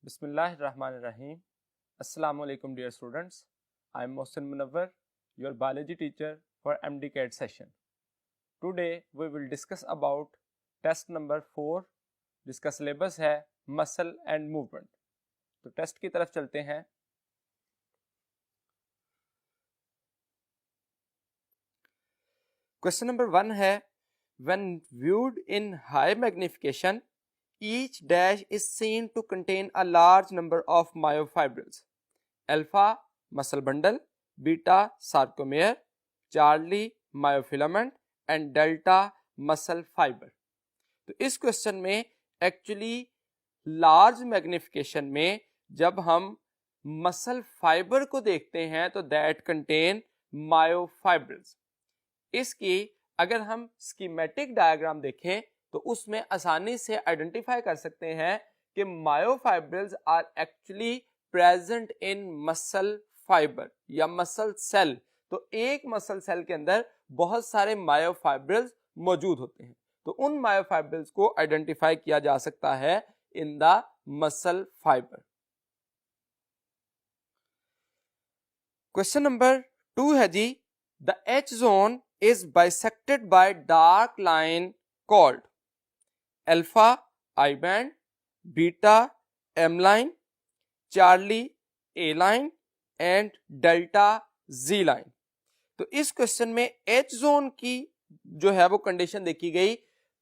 Bismillahirrahmanirrahim. Assalamu alaikum dear students. I am Mohsin Munawwar, your biology teacher for MD-CAT session. Today we will discuss about test number 4 जिसका syllabus है muscle and movement. तो test की तरफ चलते हैं. Question number 1 है when viewed in high magnification each dash is seen to contain a large number of myofibrils. Alpha muscle bundle, beta sarcomere, Charlie myofilament and delta muscle fiber. तो इस question में actually large magnification में जब हम muscle fibre को देखते हैं तो दैट कंटेन मायोफाइब्रिल्स. इसकी अगर हम स्कीमेटिक डायग्राम देखें तो उसमें आसानी से आइडेंटिफाई कर सकते हैं कि myofibrils are actually present in muscle fibre या मसल सेल. तो एक मसल सेल के अंदर बहुत सारे मायोफाइब्रिल्स मौजूद होते हैं. तो उन मायोफाइब्रिल्स को आइडेंटिफाई किया जा सकता है in the muscle fibre. Question number 2 है जी, the H zone is bisected by dark line called alpha I band, beta M line, Charlie A line and delta Z line. तो इस क्वेश्चन में H जोन की जो है वो condition देखी गई.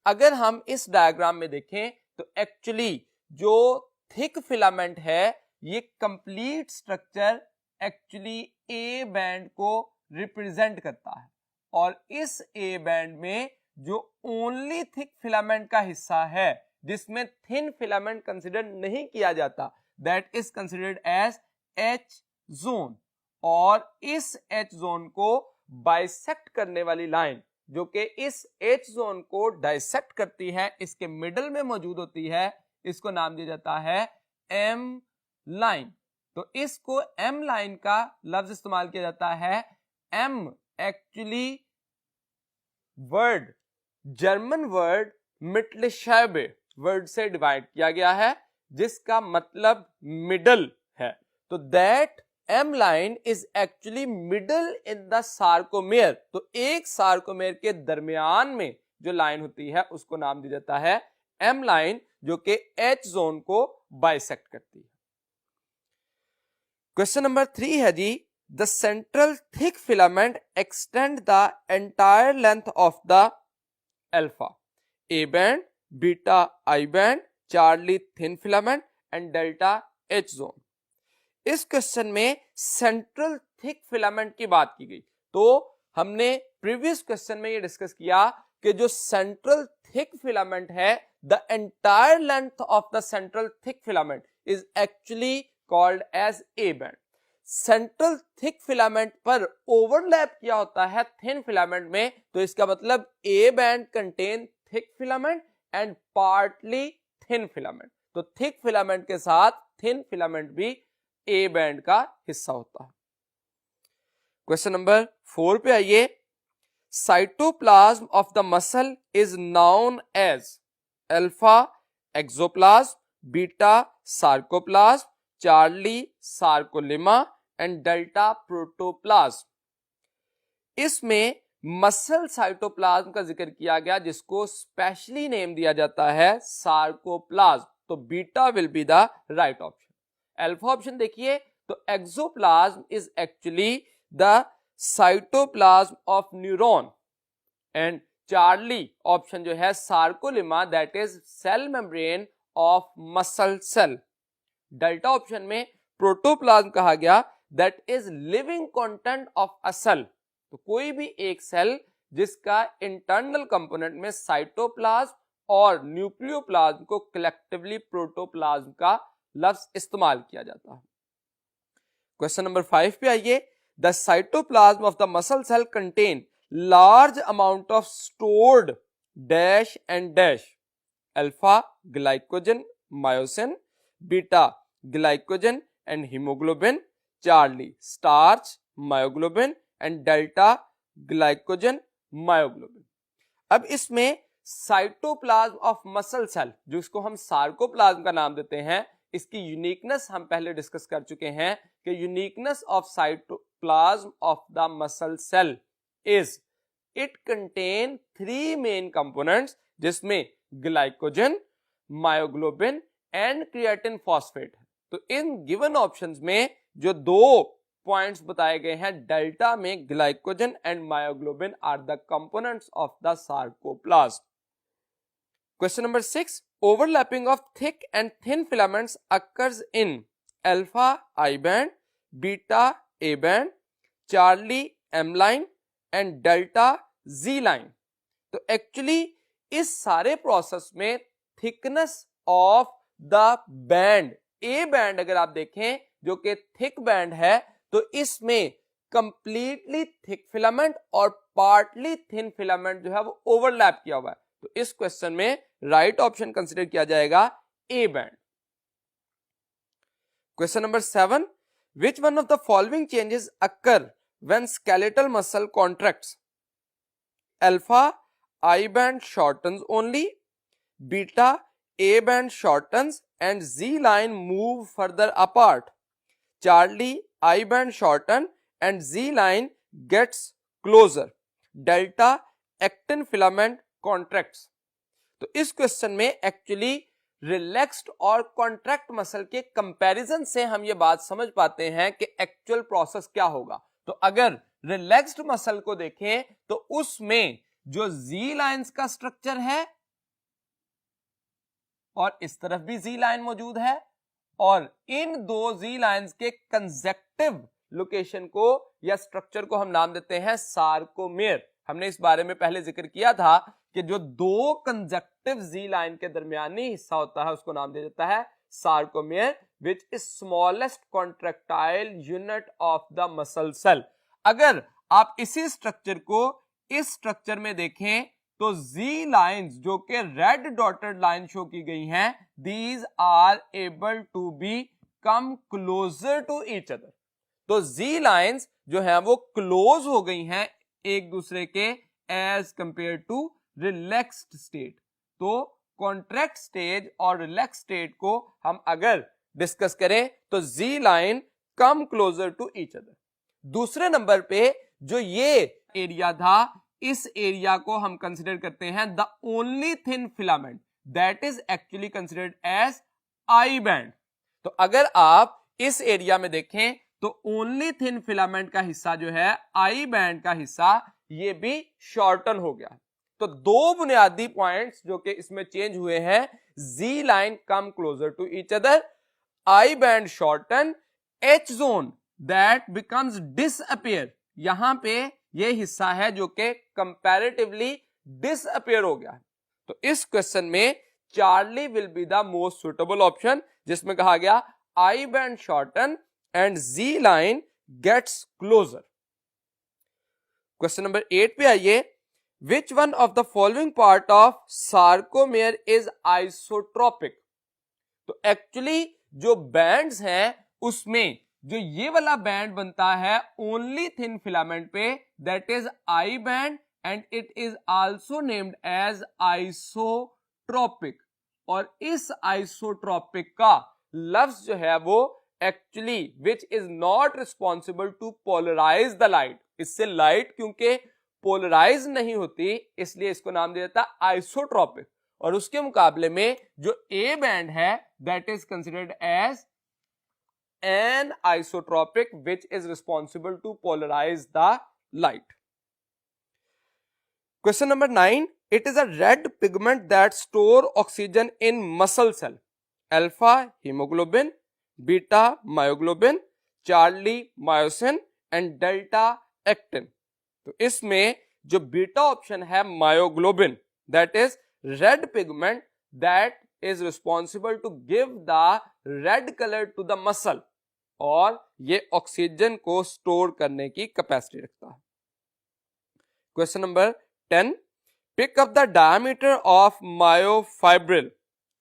अगर हम इस डायग्राम में देखें तो एक्चुअली जो थिक फिलामेंट है ये complete structure actually A band को रिप्रेजेंट करता है और इस ए बैंड में जो ओनली थिक फिलामेंट का हिस्सा है जिसमें थिन फिलामेंट कंसिडर नहीं किया जाता that is considered as H zone. और इस एच जोन को बाइसेक्ट करने वाली लाइन जो कि इस एच जोन को डाइसेक्ट करती है इसके मिडल में मौजूद होती है, इसको नाम दिया जाता है एम लाइन. तो इसको एम लाइन का लफ्ज इस्तेमाल किया जाता है. M actually word German word मिटलशैबे वर्ड से डिवाइड किया गया है जिसका मतलब मिडल है. तो that M line is actually middle in the sarcomere. तो एक सार्कोमेयर के दरमियान में जो लाइन होती है उसको नाम दिया जाता है एम लाइन जो कि एच जोन को बाइसेक्ट करती है. क्वेश्चन नंबर 3 है जी, the central thick filament extend the entire length of the alpha A band, beta I band, Charlie thin filament and delta H zone. इस क्वेश्चन में central thick filament की बात की गई. तो हमने प्रीवियस क्वेश्चन में ये डिस्कस किया कि जो सेंट्रल थिक फिलामेंट है the entire length of the central thick filament is actually called as A band. Central thick filament पर ओवरलैप किया होता है थिन फिलामेंट में, तो इसका मतलब A band contain thick filament and partly thin filament. तो थिक फिलामेंट के साथ थिन फिलामेंट भी ए बैंड का हिस्सा होता है. क्वेश्चन नंबर 4 पे आइए. Cytoplasm of the muscle is known as alpha exoplasm, beta sarcoplasm, Charlie sarcolemma and delta protoplasm. इसमें मसल साइटोप्लाज्म का जिक्र किया गया जिसको स्पेशली नेम दिया जाता है सार्कोप्लाज्म. तो beta will be the right option. Alpha option देखिए तो exoplasm is actually the cytoplasm of neuron and Charlie option जो है sarcolemma that is cell membrane of muscle cell. Delta option में protoplasm कहा गया that is living content of a cell. तो कोई भी एक सेल जिसका इंटरनल कंपोनेंट में साइटोप्लाज्म और न्यूक्लियोप्लाज्म को कलेक्टिवली प्रोटोप्लाज्म का लफ्ज इस्तेमाल किया जाता है. क्वेश्चन नंबर 5 पे आइए. The cytoplasm of the muscle cell contain large amount of stored dash and dash alpha glycogen myosin, beta glycogen and haemoglobin, Charlie starch myoglobin and delta glycogen myoglobin. अब इसमें साइटोप्लाज्म ऑफ मसल सेल जिसको हम sarcoplasm का नाम देते हैं इसकी uniqueness हम पहले डिस्कस कर चुके हैं कि uniqueness of cytoplasm of the muscle cell is it contain 3 main components, जिसमें glycogen, myoglobin and creatine phosphate है। तो इन गिवन ऑप्शंस में जो 2 पॉइंट्स बताए गए हैं, डेल्टा में glycogen and myoglobin are the components of the sarcoplasm. Question number 6, overlapping of thick and thin filaments occurs in alpha I band, beta A band, Charlie M line and delta Z line। तो actually इस सारे process में thickness of the band, A band अगर आप देखें जो कि thick band है, तो इसमें कंप्लीटली थिक फिलामेंट और पार्टली थिन फिलामेंट जो है वो ओवरलैप किया हुआ है। तो इस क्वेश्चन में राइट ऑप्शन कंसीडर किया जाएगा A band. Question number 7, which one of the following changes occur when skeletal muscle contracts? Alpha I band shortens only, beta A band shortens and ji line move further apart, Charlie I band shorten and ji line gets closer, delta actin filament contracts. तो इस question में actually relaxed और contract muscle के comparison से हम ये बात समझ पाते हैं कि एक्चुअल प्रोसेस क्या होगा। तो अगर रिलैक्स्ड मसल को देखें तो उसमें जो जी लाइंस का स्ट्रक्चर है और इस तरफ भी जी लाइन मौजूद है, और इन 2 जी लाइंस के कंजेक्टिव लोकेशन को या स्ट्रक्चर को हम नाम देते हैं सार्कोमेयर। हमने इस बारे में पहले जिक्र किया था कि जो 2 कंजेक्टिव जी लाइन के दरमियानी हिस्सा होता है उसको नाम दिया जाता है sarcomere, which is smallest contractile unit of the muscle cell. अगर आप इसी स्ट्रक्चर को इस स्ट्रक्चर में देखें तो जी लाइंस जो कि रेड डॉटेड लाइन शो की गई हैं, these are able to become closer to each other. तो जी लाइंस जो है वो क्लोज हो गई हैं एक दूसरे के as compare to relaxed state. तो कॉन्ट्रैक्ट स्टेज और रिलैक्स स्टेट को हम अगर डिस्कस करें तो Z line come closer to each other. दूसरे नंबर पे जो ये एरिया था, इस एरिया को हम कंसिडर करते हैं the only thin filament, that is actually considered as I band. तो अगर आप इस एरिया में देखें तो ओनली थिन फिलामेंट का हिस्सा जो है, आई बैंड का हिस्सा, ये भी शॉर्टन हो गया। तो 2 बुनियादी पॉइंट्स जो कि इसमें चेंज हुए हैं, Z line come closer to each other, I band shorten, H zone that becomes disappear. यहां पे ये हिस्सा है जो कि कंपैरेटिवली डिसअपियर हो गया। तो इस क्वेश्चन में Charlie will be the most suitable option, जिसमें कहा गया I band shorten and ji line gets closer. Question number 8 पे आइए, which one of the following part of sarcomere is isotropic? तो एक्चुअली जो बैंड्स हैं उसमें जो ये वाला बैंड बनता है ओनली थिन फिलामेंट पे, that is I band and it is also named as isotropic. और इस आइसोट्रोपिक का लफ्ज जो है वो actually which is not responsible to polarise the light. इससे लाइट क्योंकि पोलराइज नहीं होती इसलिए इसको नाम दिया जाता है आइसोट्रोपिक। और उसके मुकाबले में जो ए बैंड है that is considered as an isotropic which is responsible to polarise the light. Question number 9, it is a red pigment that store oxygen in muscle cell. Alpha haemoglobin, beta myoglobin, Charlie myosin and delta actin. तो इसमें जो beta option है myoglobin, that is red pigment that is responsible to give the red colour to the muscle, और ये oxygen को store करने की capacity रखता है। Question number 10, pick up the diameter of myofibril.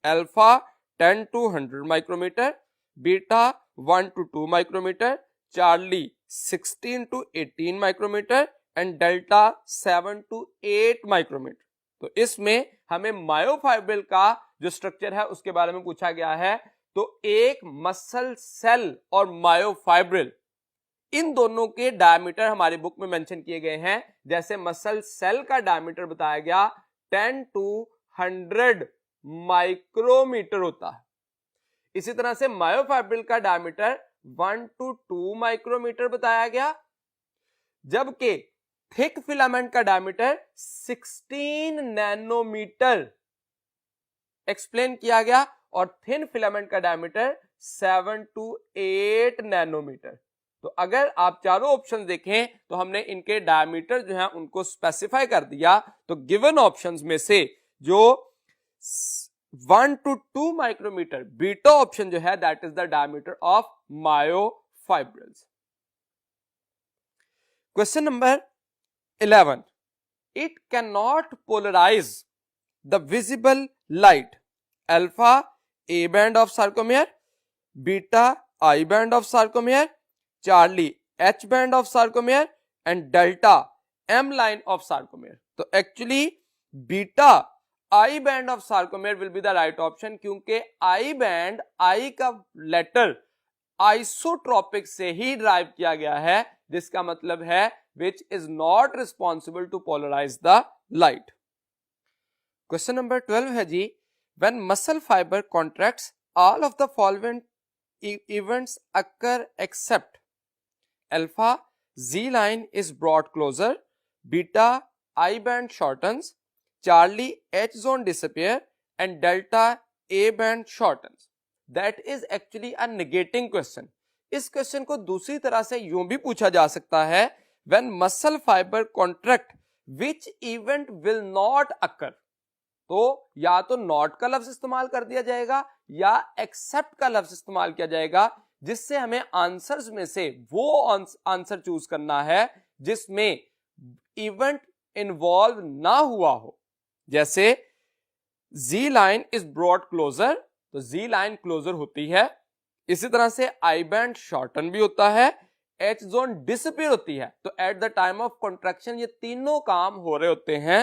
Alpha 10 to 100 micrometre, beta 1 to 2 micrometre, Charlie 16 to 18 micrometre and delta 7 to 8 micrometre. तो इसमें हमें मायोफाइब्रिल का जो स्ट्रक्चर है उसके बारे में पूछा गया है। तो एक मसल सेल और मायोफाइब्रिल, इन दोनों के डायमीटर हमारी बुक में मेंशन किए गए हैं। जैसे मसल सेल का डायमीटर बताया गया 10 to 100 माइक्रोमीटर होता है। इसी तरह से मायोफाइब्रिल का डायमीटर 1 to 2 माइक्रोमीटर बताया गया, जबकि थिक फिलामेंट का डायमीटर 16 नैनोमीटर एक्सप्लेन किया गया और थिन फिलामेंट का डायमीटर 7 to 8 नैनोमीटर। तो अगर आप चारों ऑप्शन देखें तो हमने इनके डायमीटर जो है उनको स्पेसिफाई कर दिया। तो गिवन ऑप्शंस में से जो 1 to 2 माइक्रोमीटर बीटा ऑप्शन जो है that is the diameter of myofibrils. Question number 11, it can not polarise the visible light alpha A band of sarcomere, beta I band of sarcomere, Charlie H band of sarcomere and delta M line of sarcomere. तो actually beta I band of sarcomere will be the right option, क्योंकि I band, आई का letter isotropic से ही drive किया गया है, जिसका मतलब है which is not responsible to polarise the light. Question number 12 है जी, when muscle fibre contracts all of the following events occur except alpha Z line is brought closer, beta I band shortens, Charlie H zone disappear and delta A band shortens. That is actually a negating question. इस question को दूसरी तरह से यूं भी पूछा जा सकता है, when muscle fiber contract which event will not occur. तो या तो नॉट का लफ्ज इस्तेमाल कर दिया जाएगा या एक्सेप्ट का लफ्ज इस्तेमाल किया जाएगा, जिससे हमें आंसर्स में से वो आंसर चूज करना है जिसमें इवेंट इन्वॉल्व ना हुआ हो। जैसे जी लाइन इज ब्रॉट क्लोजर, तो जी लाइन क्लोजर होती है। इसी तरह से आई बैंड शॉर्टन भी होता है, एच जोन डिसअपीयर होती है। तो at the time of contraction ये तीनों काम हो रहे होते हैं,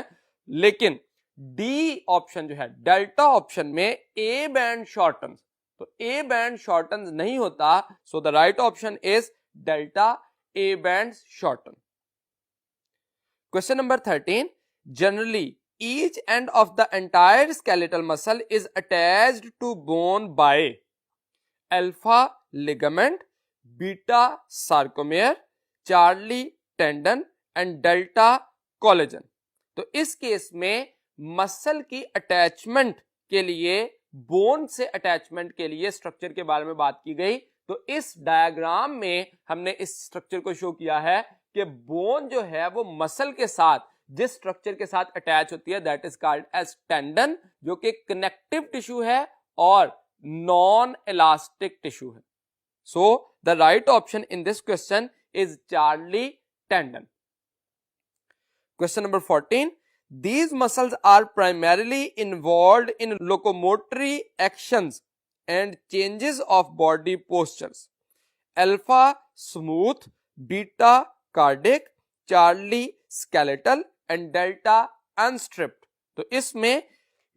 लेकिन डी ऑप्शन जो है डेल्टा ऑप्शन में ए बैंड शॉर्टन, तो ए बैंड शॉर्टन नहीं होता। So the right option is delta A band shorten. Question number 13, generally each end of the entire skeletal muscle is attached to bone by alpha ligament, beta sarcomere, Charlie tendon and delta collagen. तो इस case में muscle की attachment के लिए, bone से attachment के लिए structure के बारे में बात की गई। तो इस डायग्राम में हमने इस स्ट्रक्चर को शो किया है कि बोन जो है वो मसल के साथ जिस स्ट्रक्चर के साथ अटैच होती है that is called as tendon, जो कि कनेक्टिव टिश्यू है और नॉन इलास्टिक टिश्यू है। सो the right option in this question is Charlie tendon. Question number 14, these muscles are primarily involved in locomotory actions and changes of body postures. Alpha smooth, beta cardiac, Charlie skeletal and delta unstripped. तो इसमें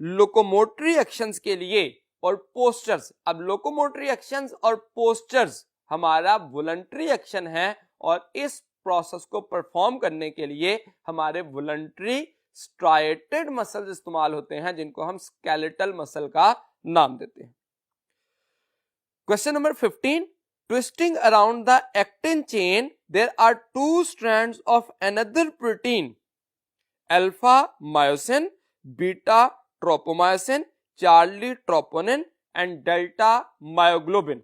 locomotory actions के लिए और postures, अब locomotory actions और postures हमारा voluntary action है और इस प्रोसेस को परफॉर्म करने के लिए हमारे वॉलंटरी स्ट्राइएटेड मसल्स इस्तेमाल होते हैं, जिनको हम स्केलेटल मसल का नाम देते हैं। Question number 15, twisting around the actin chain there are two strands of another protein, alpha myosin, beta tropomyosin, Charlie troponin and delta myoglobin.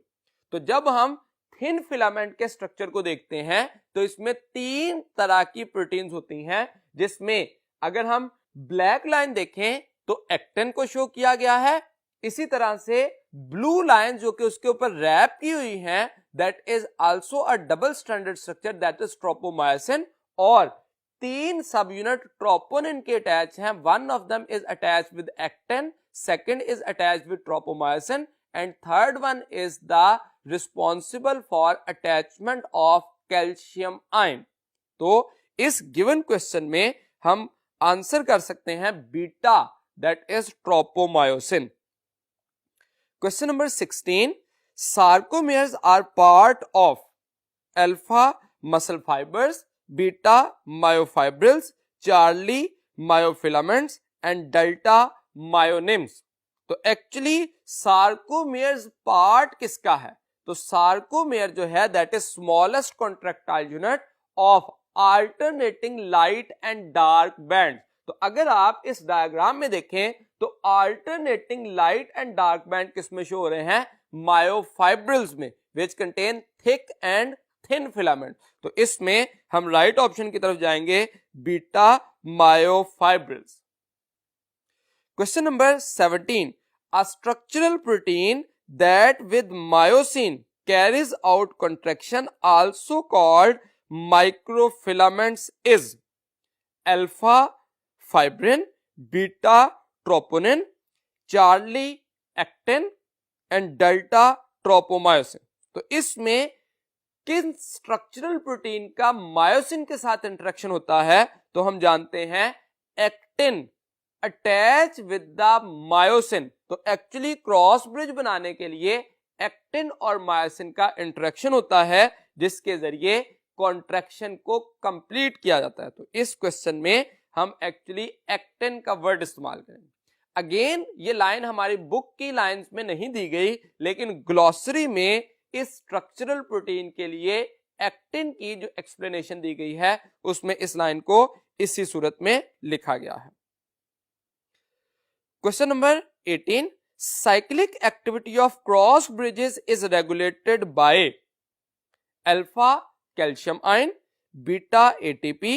तो जब हम थिन फिलामेंट के स्ट्रक्चर को देखते हैं तो इसमें तीन तरह की प्रोटीन्स होती हैं, जिसमें अगर हम ब्लैक लाइन देखें तो एक्टिन को शो किया गया है। इसी तरह से ब्लू लाइन जो कि उसके ऊपर रैप की हुई है that is also a double stranded structure that is tropomyosin, और तीन सब यूनिट ट्रोपोनिन के अटैच हैं। One of them is attached with actin, second is attached with tropomyosin and third one is the responsible for attachment of calcium ion. तो इस given question में हम answer कर सकते हैं beta that is tropomyosin. Question number 16, sarcomeres are part of alpha muscle fibers, beta myofibrils, charlie myofilaments and delta myonims. तो actually सार्कोमेयर्स part किसका है? तो सार्कोमेयर जो है that is smallest contractile unit of alternating light and dark band. तो अगर आप इस डायग्राम में देखें तो alternating light and dark band किसमें शो हो रहे हैं? मायोफाइब्रिल्स में, which contain thick and thin filament. तो इसमें हम राइट ऑप्शन की तरफ जाएंगे, beta myofibrils. Question number 17. A structural protein that with myosin carries out contraction also called microfilaments is alpha fibrin, beta troponin, charlie actin and delta tropomyosin. तो इसमें किन structural protein का मायोसिन के साथ interaction होता है? तो हम जानते हैं actin attach with the myosin. तो एक्चुअली क्रॉस ब्रिज बनाने के लिए एक्टिन और मायोसिन का इंटरेक्शन होता है जिसके जरिए कॉन्ट्रैक्शन को कंप्लीट किया जाता है. तो इस क्वेश्चन में हम एक्चुअली एक्टिन का वर्ड इस्तेमाल करेंगे. अगेन ये लाइन हमारी बुक की लाइंस में नहीं दी गई, लेकिन ग्लॉसरी में इस स्ट्रक्चरल प्रोटीन के लिए एक्टिन की जो एक्सप्लेनेशन दी गई है उसमें इस लाइन को इसी सूरत में लिखा गया है. Question number 18. Cyclic activity of cross bridges is regulated by alpha calcium ion, beta ATP,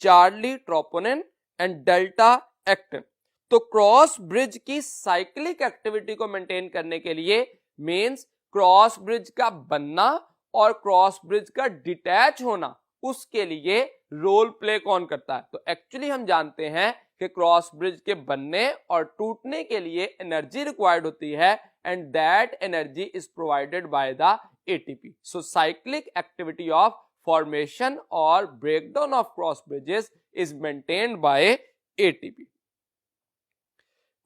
charlie troponin and delta actin. तो क्रॉस ब्रिज की साइक्लिक एक्टिविटी को मेंटेन करने के लिए मींस क्रॉस ब्रिज का बनना और क्रॉस ब्रिज का डिटैच होना, उसके लिए रोल प्ले कौन करता है? तो एक्चुअली हम जानते हैं कि क्रॉस ब्रिज के बनने और टूटने के लिए एनर्जी रिक्वायर्ड होती है and that energy is provided by the ATP. So cyclic activity of formation और breakdown of cross bridges is maintained by ATP.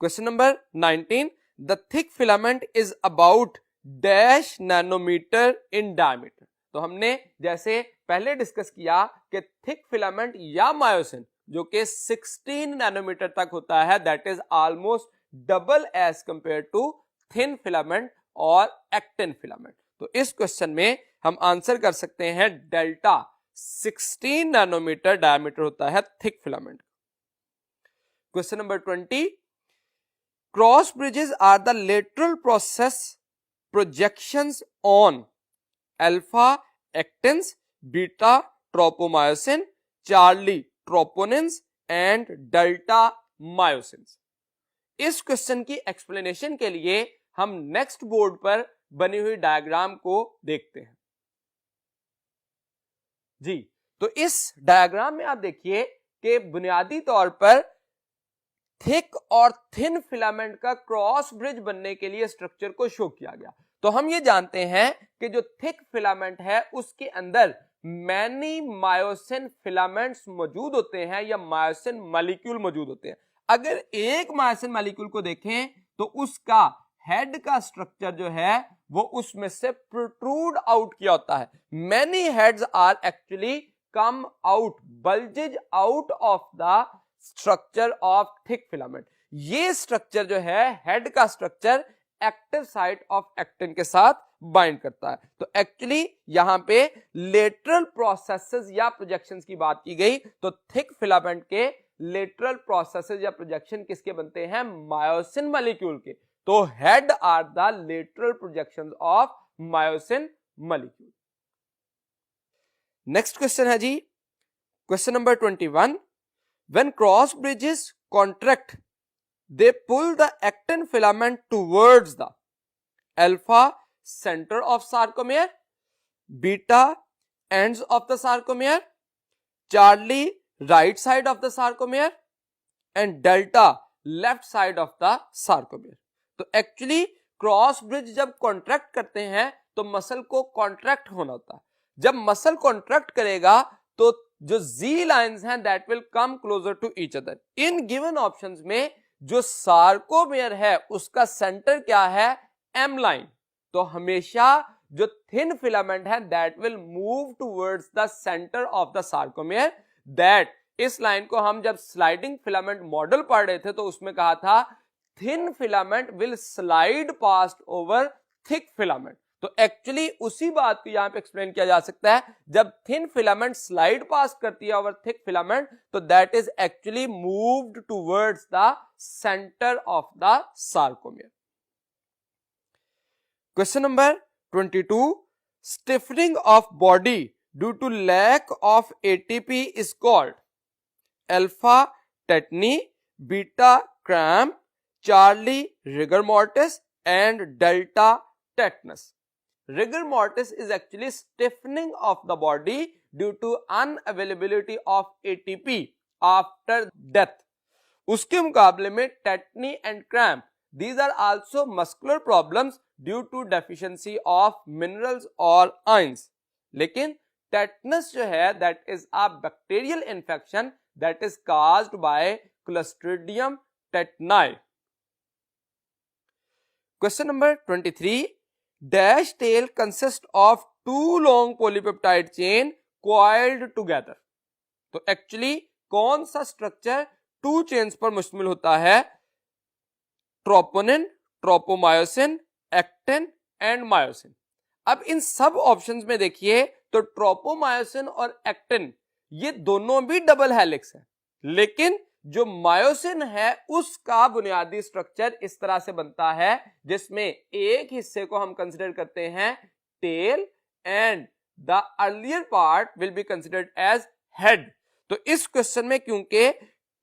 Question number 19. The thick filament is about dash nanometre in diameter. तो हमने जैसे पहले discuss किया कि thick filament या myosin जो कि 16 नैनोमीटर तक होता है, that is almost double as compare to thin filament और एक्टिन फिलामेंट. तो इस क्वेश्चन में हम आंसर कर सकते हैं डेल्टा 16 नैनोमीटर डायमीटर होता है thick filament. Question number 20. Cross bridges are the lateral process projections on alpha actins, beta tropomyosin, Charlie troponins and delta myosins. इस क्वेश्चन की एक्सप्लेनेशन के लिए हम नेक्स्ट बोर्ड पर बनी हुई डायग्राम को देखते हैं. जी, तो इस डायग्राम में आप देखिए कि बुनियादी तौर पर थिक और थिन फिलामेंट का क्रॉस ब्रिज बनने के लिए स्ट्रक्चर को शो किया गया. तो हम ये जानते हैं कि जो थिक फिलामेंट है उसके अंदर मैनी मायोसिन फिलामेंट्स मौजूद होते हैं या मायोसिन मॉलिक्यूल मौजूद होते हैं. अगर एक मायोसिन मॉलिक्यूल को देखें तो उसका हेड का स्ट्रक्चर जो है वो उसमें से प्रोट्रूड आउट किया होता है. Many heads are actually come out, bulges out of the structure of thick filament. ये स्ट्रक्चर जो है हेड का structure active site of actin के साथ बाइंड करता है. तो एक्चुअली यहां पे लेटरल प्रोसेसेस या प्रोजेक्शंस की बात की गई तो थिक फिलामेंट के लेटरल प्रोसेसेस या प्रोजेक्शन किसके बनते हैं? मायोसिन मॉलिक्यूल के. तो head are the lateral projections of myosin molecule. Next question है जी, question number 21. When cross bridges contract, they pull the actin filament towards the alpha center of sarcomere, beta ends of the sarcomere, charlie right side of the sarcomere and delta left side of the sarcomere. तो actually cross bridge जब contract करते हैं तो muscle को contract होना होता है. जब मसल कॉन्ट्रैक्ट करेगा तो जो जी लाइंस हैं that will come closer to each other. इन गिवन ऑप्शंस में जो सार्कोमेयर है उसका सेंटर क्या है? एम लाइन, तो हमेशा जो थिन फिलामेंट है that will move towards the centre of the sarcomere. That इस लाइन को हम जब स्लाइडिंग फिलामेंट मॉडल पढ़ रहे थे तो उसमें कहा था thin filament will slide past over thick filament. तो एक्चुअली उसी बात को यहां पे एक्सप्लेन किया जा सकता है, जब थिन फिलामेंट स्लाइड पास करती है ओवर थिक फिलामेंट तो that is actually moved towards the centre of the sarcomere. Question number 22, stiffening of body due to lack of ATP is called alpha tetany, beta cramp, charlie rigor mortis and delta tetanus. Rigor mortis is actually stiffening of the body due to unavailability of ATP after death. उसके मुकाबले में tetany and cramp, these are also muscular problems due to deficiency of minerals or ions. लेकिन tetanus जो है that is a bacterial infection that is caused by Clostridium tetani. Question number 23, dash tail consists of two long polypeptide chain coiled together. तो actually कौन सा structure to chains पर मुश्तमिल होता है? Troponin, tropomyosin, actin and myosin. अब इन सब options में देखिए तो ट्रोपोमायोसिन और एक्टिन ये दोनों भी डबल हेलिक्स है, लेकिन जो मायोसिन है उसका बुनियादी स्ट्रक्चर इस तरह से बनता है जिसमें एक हिस्से को हम कंसीडर करते हैं tail and the earlier part will be considered as head. तो इस क्वेश्चन में क्योंकि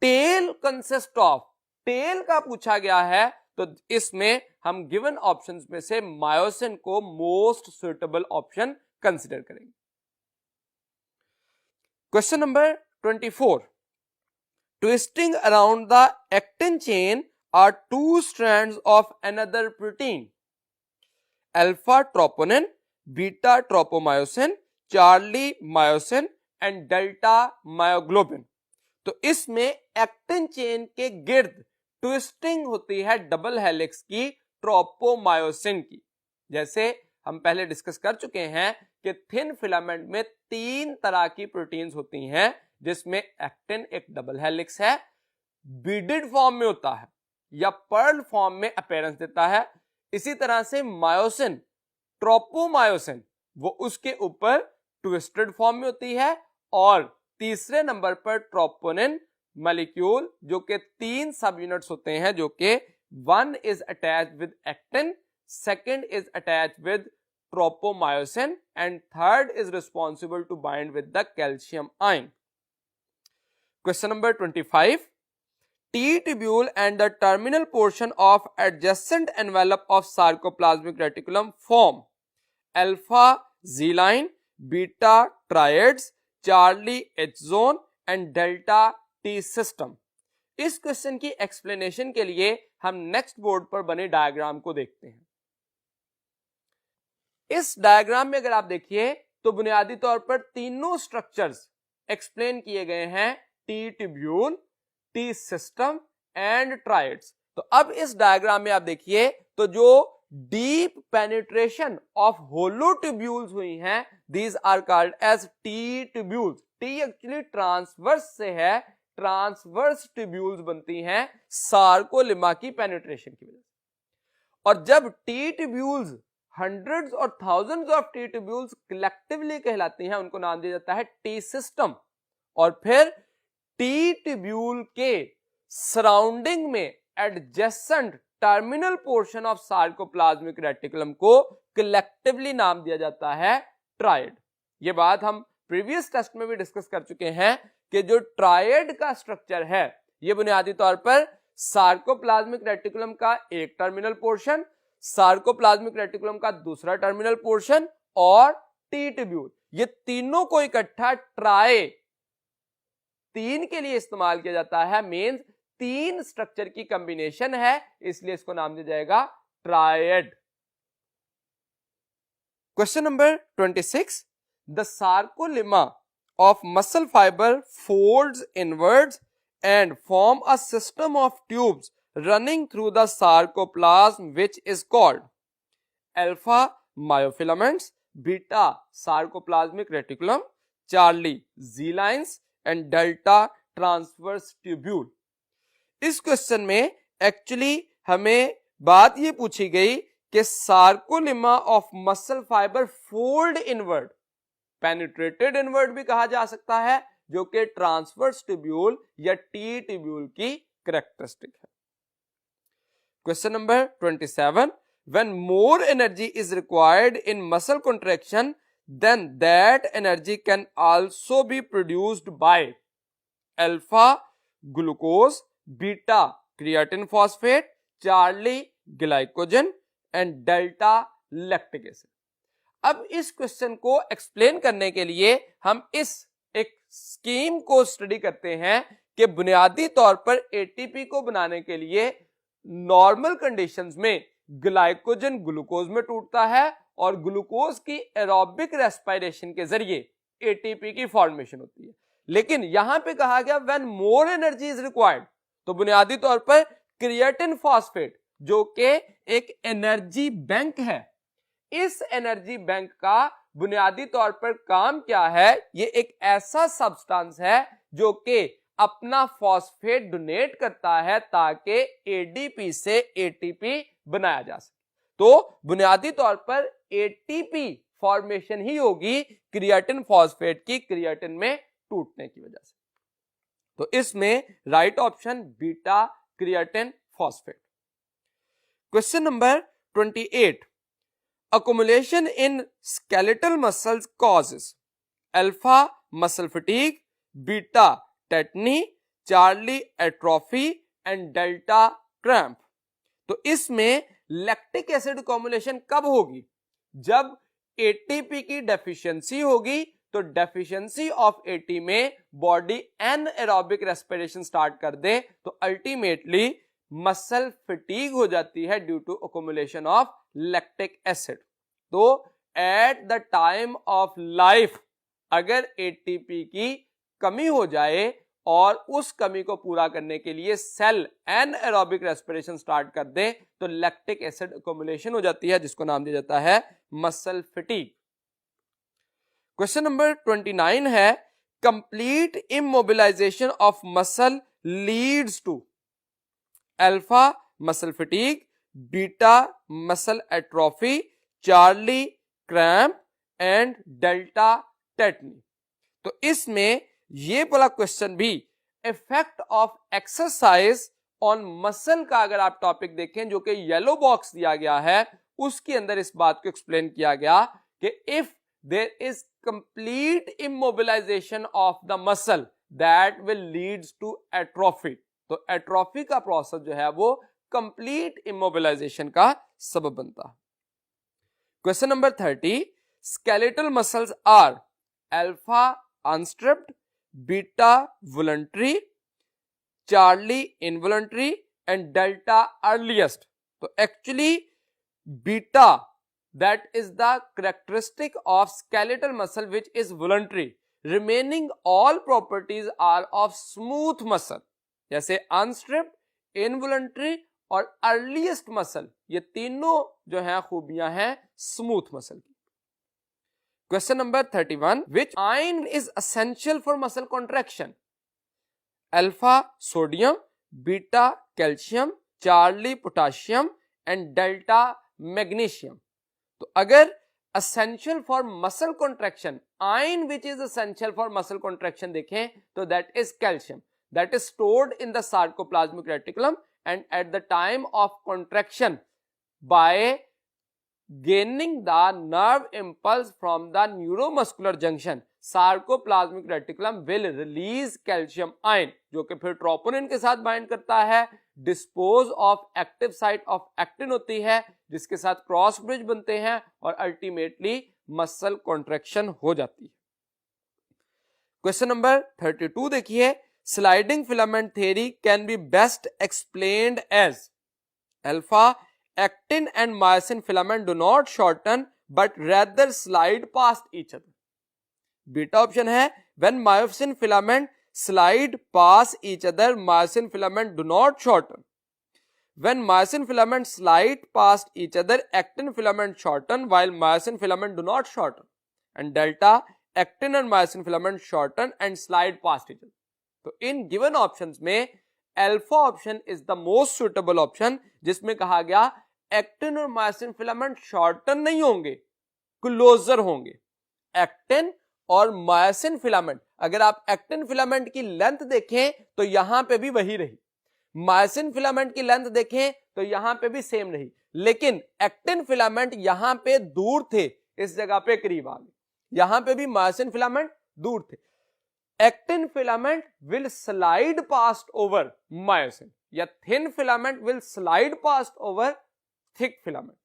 टेल कंसिस्ट ऑफ, टेल का पूछा गया है तो इसमें हम गिवन ऑप्शंस में से मायोसिन को मोस्ट सुटेबल ऑप्शन कंसीडर करेंगे। Question number 24, twisting around the actin chain are two strands of another protein, alpha troponin, beta tropomyosin, charlie myosin and delta myoglobin। तो इसमें एक्टिन चेन के गिर्द twisting होती है डबल हेलिक्स की tropomyosin की। जैसे हम पहले डिस्कस कर चुके हैं कि थिन फिलामेंट में तीन तरह की प्रोटीन्स होती हैं जिसमें एक्टिन एक डबल हेलिक्स है, बीडेड फॉर्म में होता है या पर्ल फॉर्म में अपीयरेंस देता है। इसी तरह से मायोसिन, ट्रोपोमायोसिन, वो उसके ऊपर ट्विस्टेड फॉर्म में होती है। और तीसरे नंबर पर ट्रोपोनिन मॉलिक्यूल जो कि तीन सब यूनिट्स होते हैं, जो कि one is attached with actin, second is attached with tropomyosin and third is responsible to bind with the calcium ion. Question number 25, T tubule and the terminal portion of adjacent envelope of sarcoplasmic reticulum form alpha Z line, beta triads, charlie H zone and delta T system। इस question की explanation के लिए हम next board पर बने diagram को देखते हैं। इस डायग्राम में अगर आप देखिए तो बुनियादी तौर पर तीनों स्ट्रक्चर्स एक्सप्लेन किए गए हैं, T tubule, T system and triads. तो अब इस डायग्राम में आप देखिए तो जो deep penetration of hollow tubules हुई हैं, these are called as T tubules. T actually transverse से है, ट्रांसवर्स ट्यूब्यूल्स बनती हैं सार्कोलिमा की पेनिट्रेशन की वजह से। और जब टी ट्यूब्यूल्स हंड्रेड्स और thousands of T tubules collectively कहलाती हैं, उनको नाम दिया जाता है टी सिस्टम। और फिर टी ट्यूब्यूल के सराउंडिंग में adjacent terminal portion of sarcoplasmic reticulum को कलेक्टिवली नाम दिया जाता है ट्रायड। ये बात हम प्रीवियस टेस्ट में भी डिस्कस कर चुके हैं कि जो ट्रायड का स्ट्रक्चर है ये बुनियादी तौर पर सार्कोप्लाज्मिक रेटिकुलम का एक टर्मिनल पोर्शन, सार्कोप्लाज्मिक रेटिकुलम का दूसरा टर्मिनल पोर्शन और टी ट्यूब्यूल, ये तीनों को इकट्ठा ट्राई तीन के लिए इस्तेमाल किया जाता है। मींस तीन स्ट्रक्चर की कॉम्बिनेशन है, इसलिए इसको नाम दिया जाएगा triad. Question number 26, the sarcolemma of muscle fibre folds inwards and form a system of tubes running through the sarcoplasm which is called. Alpha myofilaments, beta sarcoplasmic reticulum, Charlie Z lines and delta transverse tubule. इस question में actually हमें बात ये पूछी गई कि sarcolemma of muscle fibre fold inward, penetrated inward भी कहा जा सकता है, जो कि ट्रांसवर्स ट्यूब्यूल या टी ट्यूब्यूल की कैरेक्टरिस्टिक है। Question number 27, when more energy is required in muscle contraction then that energy can also be produced by alpha glucose, beta creatine phosphate, charlie glycogen and delta lactic acid। अब इस question को explain करने के लिए हम इस एक scheme को स्टडी करते हैं कि बुनियादी तौर पर एटीपी को बनाने के लिए नॉर्मल कंडीशंस में ग्लाइकोजन ग्लूकोज में टूटता है और ग्लूकोज की एरोबिक रेस्पिरेशन के जरिए एटीपी की फॉर्मेशन होती है। लेकिन यहां पे कहा गया when more energy is required, तो बुनियादी तौर पर क्रिएटिन फॉस्फेट जो कि एक एनर्जी बैंक है, इस एनर्जी बैंक का बुनियादी तौर पर काम क्या है? ये एक ऐसा सब्सटेंस है जो कि अपना फॉस्फेट डोनेट करता है ताकि एडीपी से एटीपी बनाया जा सके। तो बुनियादी तौर पर एटीपी फॉर्मेशन ही होगी क्रिएटिन फॉस्फेट की क्रिएटिन में टूटने की वजह से। तो इसमें right option beta creatine phosphate. Question number 28, accumulation in skeletal muscles causes alpha muscle fatigue, beta tetany, charlie atrophy and delta cramp। तो इसमें लैक्टिक एसिड अकोमुलेशन कब होगी? जब एटीपी की डेफिशिएंसी होगी। तो डेफिशिएंसी ऑफ एटी में बॉडी एनएरोबिक रेस्पिरेशन स्टार्ट कर दे तो अल्टीमेटली मसल फटीग हो जाती है due to accumulation of lactic acid. तो at the time of life अगर एटीपी की कमी हो जाए और उस कमी को पूरा करने के लिए सेल एनएरोबिक रेस्पिरेशन स्टार्ट कर दे तो लैक्टिक एसिड अकोमुलेशन हो जाती है, जिसको नाम दिया जाता है मसल फटीग। क्वेश्चन नंबर 29 है complete immobilisation of muscle leads to alpha muscle fatigue, beta muscle atrophy, charlie cramp and delta tetany. तो इसमें ये वाला क्वेश्चन भी effect of exercise on muscle का अगर आप टॉपिक देखें जो कि येलो बॉक्स दिया गया है, उसके अंदर इस बात को एक्सप्लेन किया गया कि if there is complete immobilisation of the muscle that will leads to atrophy. तो एट्रोफी का प्रोसेस जो है वो कंप्लीट इमोबिलाइजेशन का सबब बनता है। Question number 30, skeletal muscles are alpha unstriped, beta voluntary, Charlie involuntary and delta earliest. तो actually beta that is the characteristic of skeletal muscle which is voluntary, remaining all properties are of smooth muscle, जैसे unstripped, involuntary और earliest muscle, ये तीनों जो हैं खूबियां हैं smooth muscle की। Question number 31, which ion is essential for muscle contraction? Alpha sodium, beta calcium, Charlie potassium and delta magnesium. तो अगर essential for muscle contraction, ion which is essential for muscle contraction देखें तो that is calcium, that is stored in the sarcoplasmic reticulum and at the time of contraction by gaining the nerve impulse from the neuromuscular junction, sarcoplasmic reticulum will release calcium ion जो कि फिर troponin के साथ bind करता है, dispose of active site of actin होती है जिसके साथ क्रॉस ब्रिज बनते हैं और अल्टीमेटली मसल कॉन्ट्रैक्शन हो जाती है। क्वेश्चन नंबर 32 देखिए, sliding filament theory can be best explained as alpha actin and myosin filament do not shorten but rather slide past each other. Beta option है when myosin filament slide past each other, myosin filament do not shorten. when myosin filament slide past each other, actin filament shorten while myosin filament do not shorten, and delta actin and myosin filament shorten and slide past each other. तो इन given options में alpha option is the most suitable option, जिसमें कहा गया actin और myosin filament shorten नहीं होंगे, closure होंगे. Actin और मायोसिन फिलामेंट, अगर आप एक्टिन फिलामेंट की लेंथ देखें तो यहां पे भी वही रही, मायोसिन फिलामेंट की लेंथ देखें तो यहां पे भी सेम रही, लेकिन एक्टिन फिलामेंट यहां पे दूर थे, इस जगह पे करीब आ गए. यहां पे भी मायोसिन फिलामेंट दूर थे. Actin filament will slide past over myosin, या thin filament will slide past over thick filament,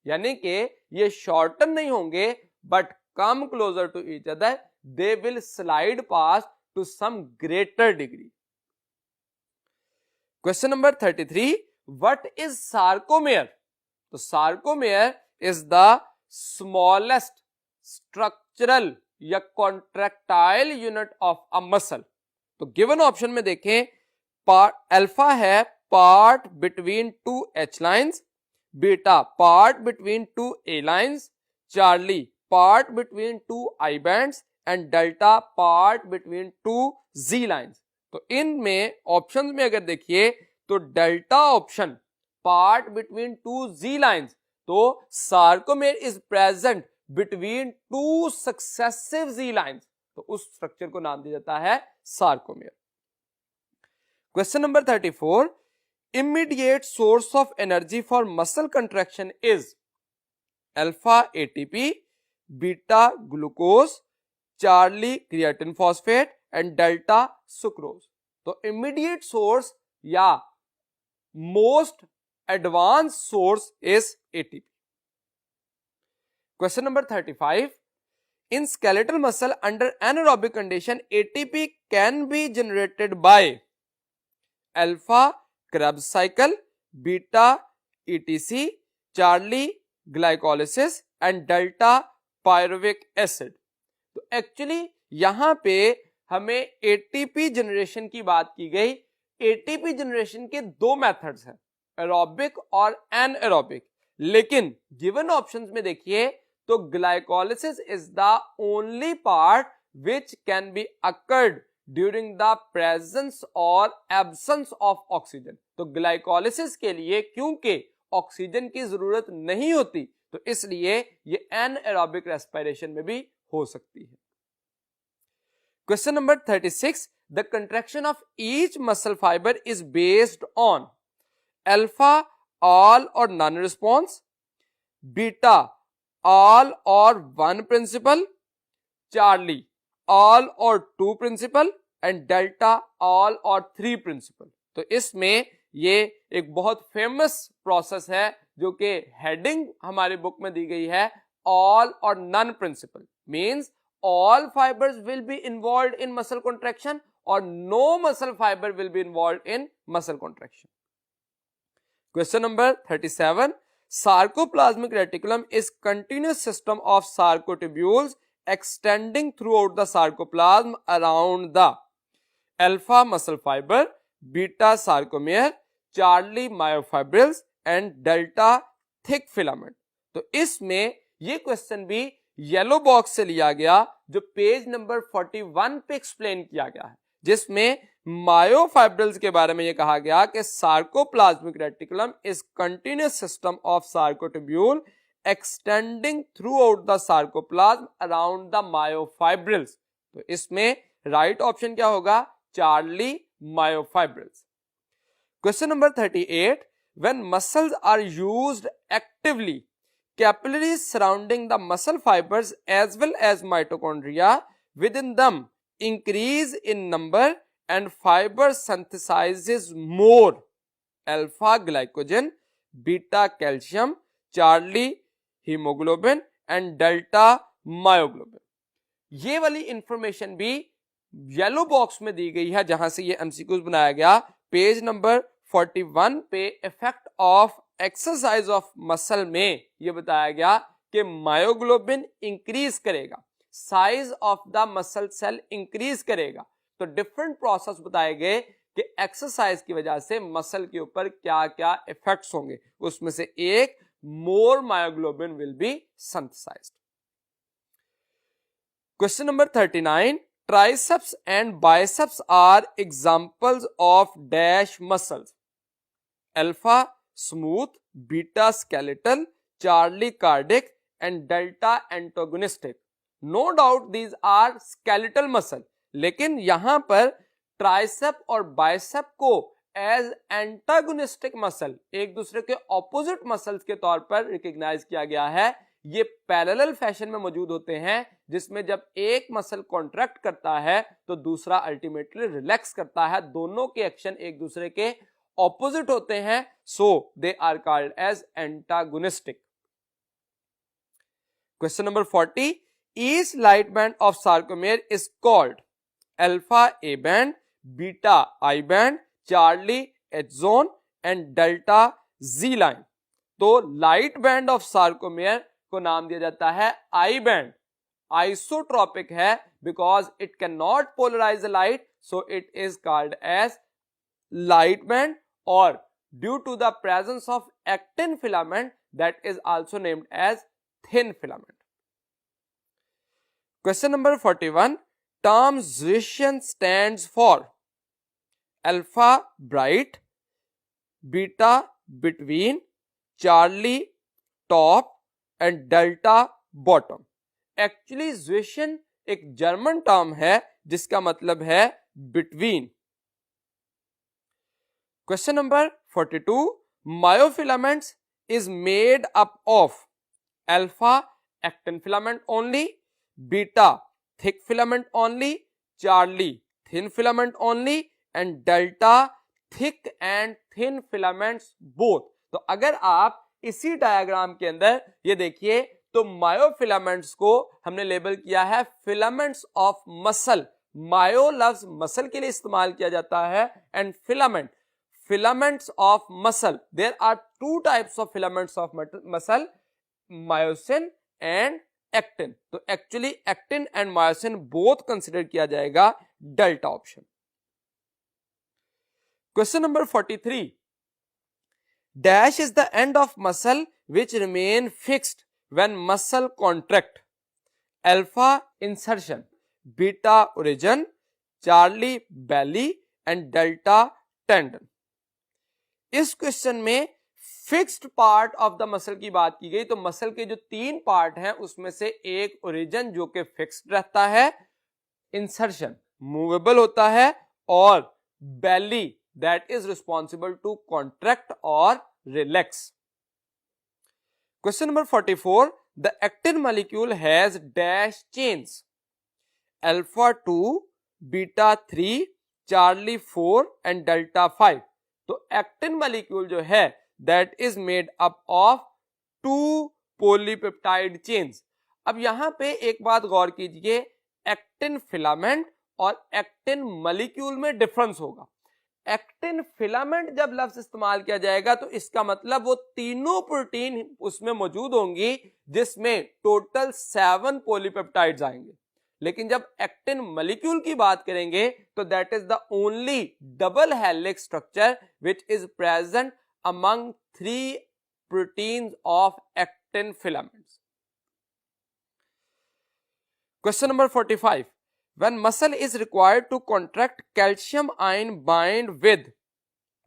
यानी कि ये शॉर्टन नहीं होंगे but come closer to each other, they will slide past to some greater degree. Question number 33, what is sarcomere? तो sarcomere is the smallest structural या contractile unit of a muscle. तो given option में देखें, part alpha है part between two H lines, beta part between two A lines, Charlie part between two I bands and delta part between two Z lines. तो इनमें option में अगर देखिए तो delta option part between two Z lines, तो sarcomere is present between two successive Z lines, तो उस structure को नाम दिया जाता है sarcomere. Question number 34, immediate source of energy for muscle contraction is alpha ATP, beta glucose, Charlie creatine phosphate and delta sucrose. तो immediate source या most advance source is ATP. Question number 35, in skeletal muscle under anaerobic condition ATP can be generated by alpha Krebs cycle, beta ETC, Charlie glycolysis and delta pyruvic acid. तो actually यहां पे हमें ATP generation की बात की गई. ATP generation के दो मेथड्स हैं, एरोबिक और एनएरोबिक, लेकिन गिवन ऑप्शंस में देखिए तो glycolysis is the only part which can be occurred during the presence और एब्सेंस ऑफ ऑक्सीजन. तो ग्लाइकोलिसिस के लिए क्योंकि ऑक्सीजन की जरूरत नहीं होती, तो इसलिए ये एनएरोबिक रेस्पिरेशन में भी हो सकती है. Question number 36, the contraction of each muscle fibre is based on alpha all or none response, beta all or one principle, Charlie all or two principle and delta all or three principle. तो इसमें ये एक बहुत famous process है जो कि heading हमारी book में दी गई है, all or none principle means all fibers will be involved in muscle contraction or no muscle fiber will be involved in muscle contraction. Question number 37, sarcoplasmic reticulum is continuous system of sarcotubules extending throughout the sarcoplasm around the alpha muscle fiber, beta sarcomere, Charlie myofibrils and delta thick filament. तो इसमें ये question भी yellow box से लिया गया जो page number 41 पे explain किया गया है, जिसमें मायोफाइब्रिल्स के बारे में यह कहा गया कि sarcoplasmic reticulum is continuous system of sarcotubule extending throughout the sarcoplasm around the myofibrils. तो इसमें राइट ऑप्शन क्या होगा? Charlie myofibrils. Question number 38, when muscles are used actively, capillaries surrounding the muscle fibers as well as mitochondria within them increase in number and fiber synthesizes more alpha glycogen, beta calcium, Charlie hemoglobin and delta myoglobin. ये वाली information भी yellow box में दी गई है जहां से ये MCQs बनाया गया. पेज नंबर 41 पे effect of exercise of muscle में यह बताया गया कि मायोग्लोबिन इंक्रीज करेगा, size of the muscle cell increase करेगा. तो डिफरेंट प्रोसेस बताए गए कि एक्सरसाइज की वजह से मसल के ऊपर क्या क्या इफेक्ट्स होंगे, उसमें से एक more myoglobin will be synthesised. Question number 39, triceps and biceps are examples of dash muscles: alpha smooth, beta skeletal, charlie cardiac and delta antagonistic. No doubt these are skeletal muscle, लेकिन यहां पर tricep और bicep को as antagonistic muscle, एक दूसरे के opposite muscles के तौर पर रिकॉग्नाइज किया गया है। ये पैरेलल फैशन में मौजूद होते हैं, जिसमें जब एक मसल कॉन्ट्रैक्ट करता है तो दूसरा अल्टीमेटली रिलैक्स करता है। दोनों के एक्शन एक दूसरे के ऑपोजिट होते हैं, so they are called as antagonistic. Question number 40, each light band of sarcomere is called alpha A band, beta I band, Charlie H zone and delta Z line. तो लाइट बैंड ऑफ सार्कोमेयर को नाम दिया जाता है I band. Isotropic है because it can not polarise the light, so it is called as light band, और due to the presence of actin filament that is also named as thin filament. Question number 41, term Zwischen stands for alpha bright, beta between, charlie top and delta bottom। Actually Zwischen एक German term है जिसका मतलब है between. Question number 42, myofilaments is made up of alpha actin filament only, beta thick filament only, charlie thin filament only and delta thick and thin filaments both। तो अगर आप इसी diagram के अंदर ये देखिए तो मायोफिलामेंट्स को हमने लेबल किया है फिलामेंट्स ऑफ मसल। मायो लफ्ज मसल के लिए इस्तेमाल किया जाता है and filaments of muscle, there are two types of filaments of muscle, myosin and actin. तो actually actin and myosin both consider किया जाएगा delta option. Question number 43, dash is the end of muscle which remain fixed when muscle contract, alpha insertion, beta origin, Charlie belly and delta tendon. इस question में fixed part of the muscle की बात की गई, तो muscle के जो तीन पार्ट हैं उसमें से एक ओरिजिन जो कि फिक्स्ड रहता है, इंसर्शन मूवेबल होता है, और belly that is responsible to contract और relax. Question number 44, the actin molecule has dash chains, alpha 2, beta 3, Charlie 4 and delta 5। तो एक्टिन मॉलिक्यूल जो है that is made up of 2 polypeptide chains। अब यहां पे एक बात गौर कीजिए, एक्टिन फिलामेंट और एक्टिन मॉलिक्यूल में डिफरेंस होगा। एक्टिन फिलामेंट जब लफ्ज इस्तेमाल किया जाएगा तो इसका मतलब वो तीनों प्रोटीन उसमें मौजूद होंगी जिसमें टोटल 7 पॉलीपेप्टाइड्स आएंगे। लेकिन जब एक्टिन मॉलिक्यूल की बात करेंगे तो that is the only double helix structure which is present among 3 proteins of actin filaments। Question number 45, when muscle is required to contract, calcium ion bind with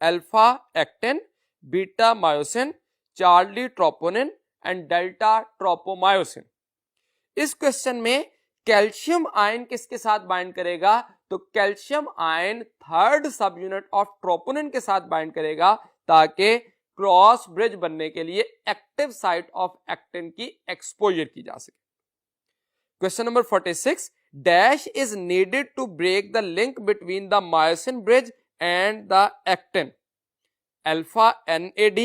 alpha actin, beta myosin, charlie troponin and delta tropomyosin। इस question में calcium ion किसके साथ bind करेगा, तो calcium ion third सब unit of troponin के साथ bind करेगा ताकि क्रॉस ब्रिज बनने के लिए एक्टिव साइट ऑफ एक्टिन की एक्सपोजर की जा सके। Question number 46, dash is needed to break the link between the myosin bridge and the actin, alpha NAD,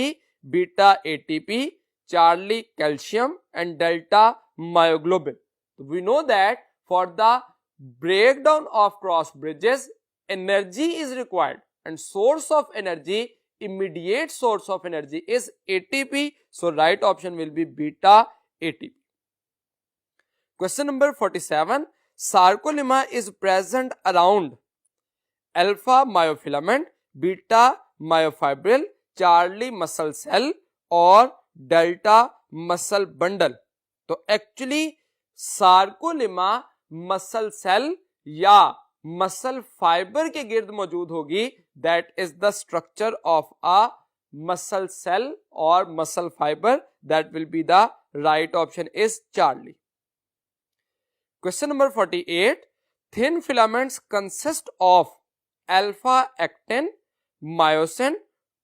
beta ATP, charlie calcium and delta myoglobin. We know that for the breakdown of cross bridges energy is required and source of energy, immediate source of energy is ATP, so right option will be beta ATP। Question number 47, sarcolemma is present around alpha myofilament, beta myofibril, Charlie muscle cell और delta muscle bundle. तो actually sarcolemma muscle cell या muscle fibre के गिर्द मौजूद होगी, that is the structure of a muscle cell और muscle fibre, that will be the right option is Charlie. Question number 48, thin filaments consist of alpha actin, myosin,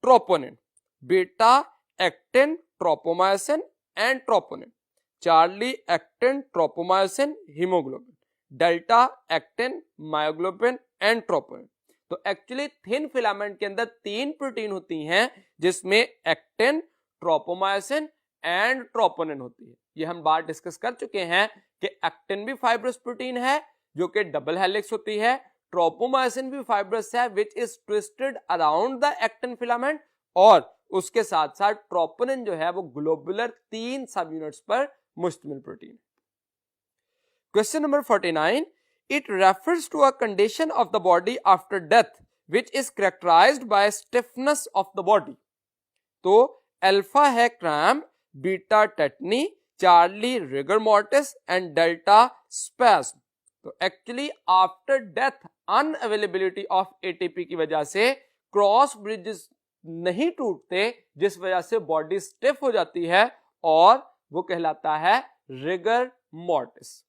troponin, beta actin, tropomyosin and troponin, Charlie actin, tropomyosin, haemoglobin, delta actin, myoglobin and troponin. तो actually thin filament के अंदर 3 protein होती हैं, जिसमें actin, tropomyosin and troponin होती है। ये हम बात डिस्कस कर चुके हैं कि एक्टिन भी फाइब्रस प्रोटीन है जो कि डबल हेलिक्स होती है, ट्रोपोमायोसिन भी फाइब्रस है which is twisted around the actin filament, और उसके साथ साथ ट्रोपोनिन जो है वो ग्लोबुलर 3 सब यूनिट्स पर मुश्तमिल प्रोटीन है। Question number 49, it refers to a condition of the body after death which is characterized by stiffness of the body। तो अल्फा है cramp, beta tetany, Charlie rigor mortis and delta spasm. तो actually after death unavailability of ATP की वजह से cross bridges नहीं टूटते, जिस वजह से बॉडी स्टिफ हो जाती है और वो कहलाता है rigor mortis.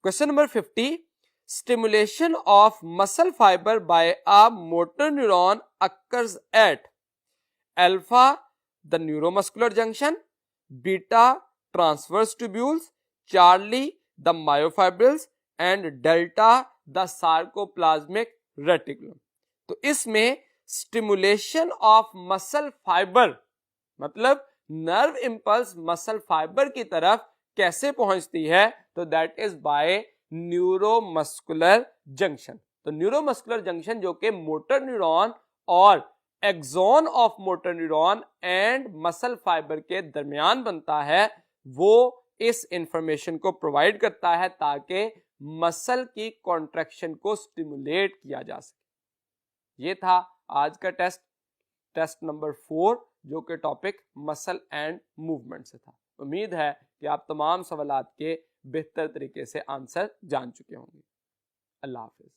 Question number 50, stimulation of muscle fibre by a motor neuron occurs at alpha the neuromuscular junction, beta transverse tubules, charlie the myofibrils and delta the sarcoplasmic reticulum. तो इसमें stimulation of muscle fibre मतलब nerve impulse muscle fibre की तरफ कैसे पहुंचती है, तो that is by neuromuscular junction. तो न्यूरोमस्कुलर जंक्शन जो कि मोटर न्यूरॉन और axon of motor neuron and muscle fibre के दरमियान बनता है, वो इस इंफॉर्मेशन को प्रोवाइड करता है ताकि मसल की कॉन्ट्रैक्शन को स्टिमुलेट किया जा सके। ये था आज का टेस्ट नंबर 4 जो कि टॉपिक मसल एंड मूवमेंट से था। उम्मीद है कि आप तमाम सवालात के बेहतर तरीके से आंसर जान चुके होंगे। अल्लाह हाफिज।